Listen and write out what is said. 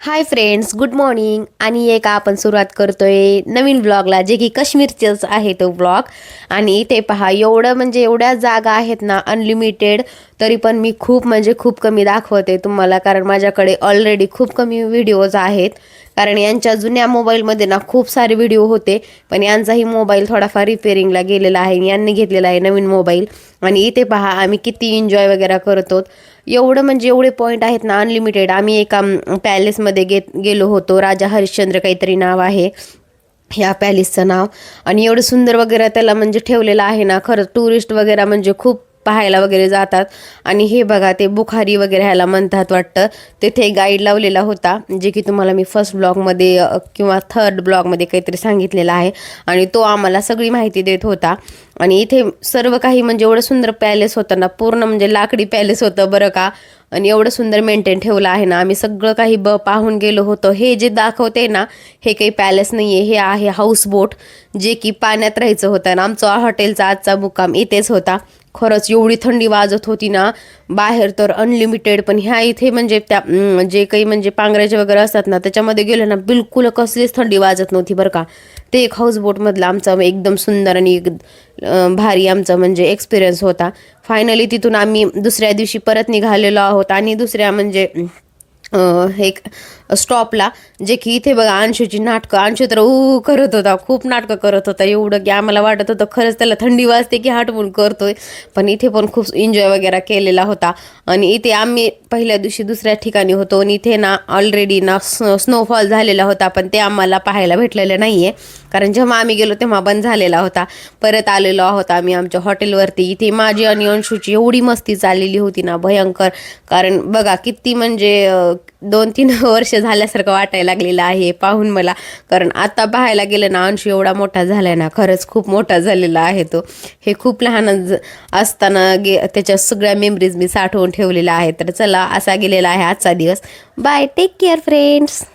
Hi friends, good morning. आणि एक आपण सुरुवात करतोय नवीन व्लॉगला, जे की काश्मीरचेच आहे तो व्लॉग. आणि इथे पहा, एवढ्या जागा आहेत ना, अनलिमिटेड. तरी पण मी खूप कमी दाखवते तुम्हाला, कारण माझ्याकडे ऑलरेडी खूप कमी व्हिडिओज आहेत. कारण यांच्या जुन्या मोबाईलमध्ये ना खूप सारे व्हिडिओ होते, पण यांचाही मोबाईल थोडाफार रिपेअरिंगला गेलेला आहे. यांनी घेतलेला आहे नवीन मोबाईल. आणि इथे पहा, आम्ही किती एन्जॉय वगैरे करतो. एवढे पॉईंट आहेत ना, अनलिमिटेड. आम्ही एका पॅलेसमध्ये गेलो होतो. राजा हरिश्चंद्र काहीतरी नाव आहे ह्या पॅलेसचं नाव. आणि एवढं सुंदर वगैरे त्याला ठेवलेलं आहे ना, खरंच टुरिस्ट वगैरे खूप पाहायला वगैरे जातात. आणि हे बघा, ते बुखारी वगैरे ह्याला म्हणतात वाटतं. तिथे गाईड लावलेला होता, जे की तुम्हाला मी फर्स्ट ब्लॉगमध्ये किंवा थर्ड ब्लॉगमध्ये काहीतरी सांगितलेलं आहे. आणि तो आम्हाला सगळी माहिती देत होता. आणि इथे सर्व काही एवढं सुंदर पॅलेस होतं ना, पूर्ण लाकडी पॅलेस होतं बरं का. आणि एवढं सुंदर मेंटेन ठेवलं आहे ना. आम्ही सगळं काही पाहून गेलो होतो. हे जे दाखवते ना, हे काही पॅलेस नाही आहे, हे आहे हाऊस बोट, जे की पाण्यात राहायचं होतं. आणि आमचा हॉटेलचा आजचा मुक्काम इथेच होता. खरंच एवढी थंडी वाजत होती ना बाहेर, तर अनलिमिटेड. पण ह्या इथे त्या जे काही पांघरायचे वगैरे असतात ना, त्याच्यामध्ये गेलं ना, बिलकुल कसलीच थंडी वाजत नव्हती बरं का. ते एक हाऊस बोटमधलं आमचा एकदम सुंदर आणि भारी आमचा एक्सपिरियन्स होता. फायनली तिथून आम्ही दुसऱ्या दिवशी परत निघालेलो आहोत. आणि दुसऱ्या एक स्टॉपला, जे की इथे बघा, अंशूची नाटकं. अंशू तर करत होता, खूप नाटकं करत होता. एवढं की आम्हाला वाटत होतं खरंच त्याला थंडी वाजते की हटवून करतोय. पण इथे पण खूप एन्जॉय वगैरे केलेला होता. आणि इथे आम्ही पहिल्या दिवशी दुसऱ्या ठिकाणी होतो, आणि इथे ना ऑलरेडी ना स्नोफॉल झालेला होता, पण ते आम्हाला पाहायला भेटलेलं नाही आहे. कारण जेव्हा आम्ही गेलो तेव्हा बंद झालेला होता. परत आलेलो आहोत आम्ही आमच्या हॉटेलवरती. इथे माझी आणि अंशूची एवढी मस्ती चाललेली होती ना, भयंकर. कारण बघा, किती 2-3 वर्ष झाल्यासारखं वाटायला लागलेलं आहे पाहून मला. कारण आता पाहायला गेलं ना, अंशू एवढा मोठा झालाय ना, खरंच खूप मोठा झालेला आहे तो. हे खूप लहान असताना त्याच्या सगळ्या मेमरीज मी साठवून ठेवलेल्या आहेत. तर चला, असा गेलेला आहे आजचा दिवस. Bye, take care friends.